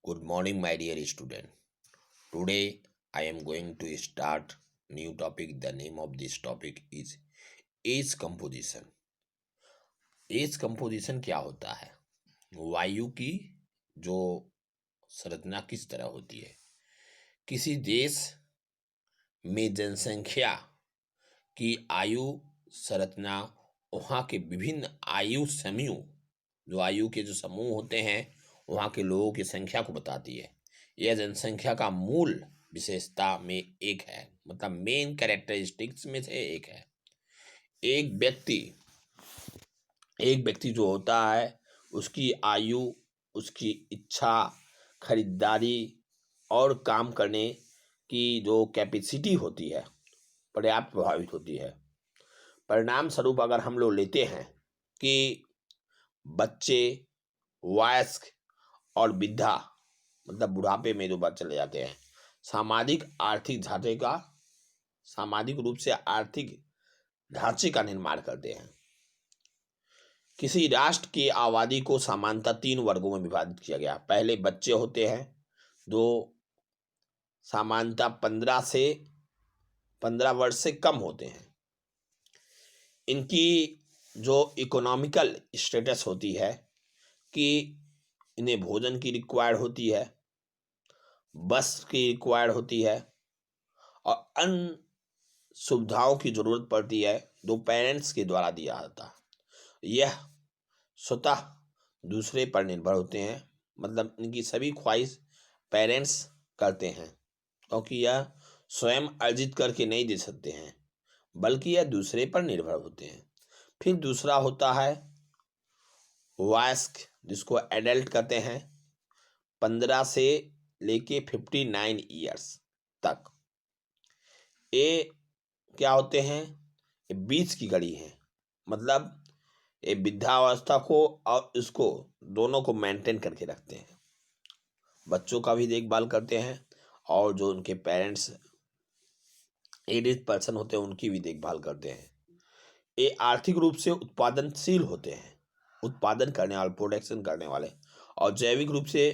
Good morning, my dear student. Today I am going to start new topic. The name of this topic is age composition. Age composition क्या होता है? वायु की जो संरचना किस तरह होती है? किसी देश में जनसंख्या की आयु संरचना वहाँ के विभिन्न आयु समूह, जो आयु के जो समूह होते हैं वहाँ के लोगों की संख्या को बताती है। यह जनसंख्या का मूल विशेषता में एक है, मतलब मेन कैरेक्टरिस्टिक्स में से एक है। एक व्यक्ति जो होता है उसकी आयु, उसकी इच्छा, खरीदारी और काम करने की जो कैपेसिटी होती है पर्याप्त प्रभावित होती है। परिणाम स्वरूप अगर हम लोग लेते हैं कि बच्चे, वयस्क और वृद्धा, मतलब बुढ़ापे में जो बात चले जाते हैं, सामाजिक रूप से आर्थिक ढांचे का निर्माण करते हैं। किसी राष्ट्र की आबादी को सामान्यतः 3 वर्गों में विभाजित किया गया। पहले बच्चे होते हैं जो सामान्यतः 15 वर्ष से कम होते हैं। इनकी जो इकोनॉमिकल स्टेटस होती है कि इन्हें भोजन की रिक्वायर्ड होती है, बस की रिक्वायर्ड होती है और अन्य सुविधाओं की जरूरत पड़ती है जो पेरेंट्स के द्वारा दिया जाता है। यह स्वतः दूसरे पर निर्भर होते हैं, मतलब इनकी सभी ख्वाहिश पेरेंट्स करते हैं, क्योंकि यह स्वयं अर्जित करके नहीं दे सकते हैं, बल्कि यह दूसरे पर निर्भर होते हैं। फिर दूसरा होता है वयस्क, जिसको एडल्ट कहते हैं, 15 से लेके 59 ईयर्स तक। ये क्या होते हैं? ये बीच की कड़ी है, मतलब ये वृद्धावस्था को और इसको दोनों को मेंटेन करके रखते हैं। बच्चों का भी देखभाल करते हैं और जो उनके पेरेंट्स एजेड पर्सन होते हैं उनकी भी देखभाल करते हैं। ये आर्थिक रूप से उत्पादनशील होते हैं, उत्पादन करने वाले, प्रोडक्शन करने वाले, और जैविक रूप से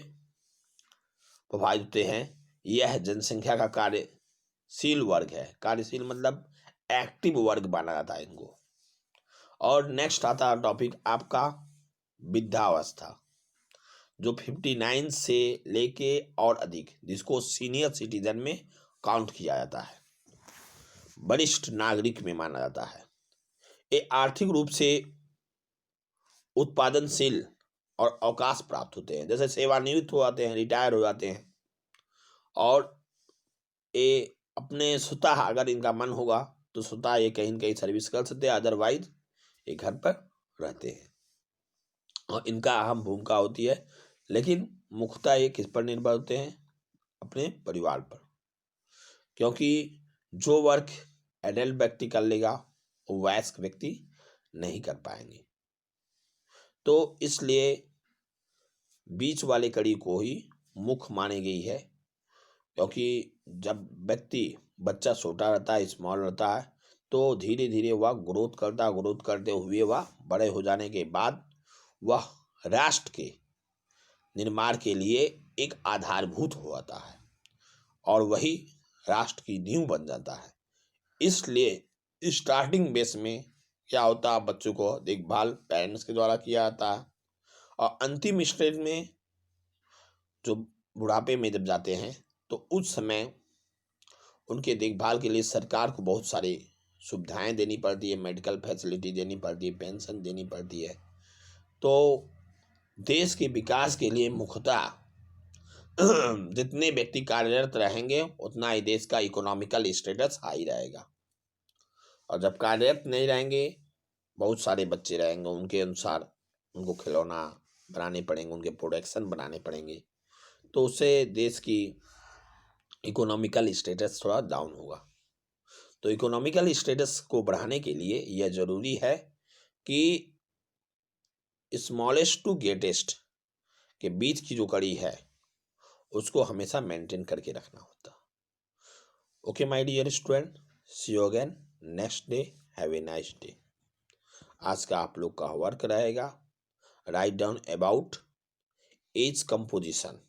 प्रभावित होते हैं। यह जनसंख्या का कार्यशील वर्ग है। कार्यशील मतलब एक्टिव वर्ग माना जाता है इनको। और नेक्स्ट आता है टॉपिक आपका वृद्धावस्था, जो 59 से लेके और अधिक, जिसको सीनियर सिटीजन में काउंट किया जाता है, वरिष्ठ नागरिक में माना जाता है। ये आर्थिक रूप से उत्पादनशील और अवकाश प्राप्त होते हैं, जैसे सेवानिवृत्त हो जाते हैं, रिटायर हो जाते हैं, और ये अपने स्वतः अगर इनका मन होगा तो स्वतः ये कहीं न कहीं सर्विस कर सकते हैं, अदरवाइज ये घर पर रहते हैं। और इनका अहम भूमिका होती है, लेकिन मुख्यतः ये किस पर निर्भर होते हैं? अपने परिवार पर, क्योंकि जो वर्क एडल्ट व्यक्ति कर लेगा वो वयस्क व्यक्ति नहीं कर पाएंगे। तो इसलिए बीच वाले कड़ी को ही मुख्य मानी गई है, क्योंकि जब बच्चा छोटा रहता है, स्मॉल रहता है, तो धीरे धीरे वह ग्रोथ करते हुए वह बड़े हो जाने के बाद वह राष्ट्र के निर्माण के लिए एक आधारभूत हो जाता है और वही राष्ट्र की नींव बन जाता है। इसलिए स्टार्टिंग बेस में क्या होता है, बच्चों को देखभाल पेरेंट्स के द्वारा किया जाता है, और अंतिम स्टेज में जो बुढ़ापे में जब जाते हैं तो उस समय उनके देखभाल के लिए सरकार को बहुत सारी सुविधाएं देनी पड़ती है, मेडिकल फैसिलिटी देनी पड़ती है, पेंशन देनी पड़ती है। तो देश के विकास के लिए मुख्यतः जितने व्यक्ति कार्यरत रहेंगे उतना ही देश का इकोनॉमिकल स्टेटस हाई रहेगा, और जब कार्यरत नहीं रहेंगे, बहुत सारे बच्चे रहेंगे, उनके अनुसार उनको खिलौना बनाने पड़ेंगे, उनके प्रोडक्शन बनाने पड़ेंगे, तो उससे देश की इकोनॉमिकल स्टेटस थोड़ा डाउन होगा। तो इकोनॉमिकल स्टेटस को बढ़ाने के लिए यह जरूरी है कि स्मॉलेस्ट टू ग्रेटेस्ट के बीच की जो कड़ी है उसको हमेशा मेंटेन करके रखना होता। Okay my dear student, see you again next day, have a nice day. आज का आप लोग का वर्क रहेगा, write down about age composition.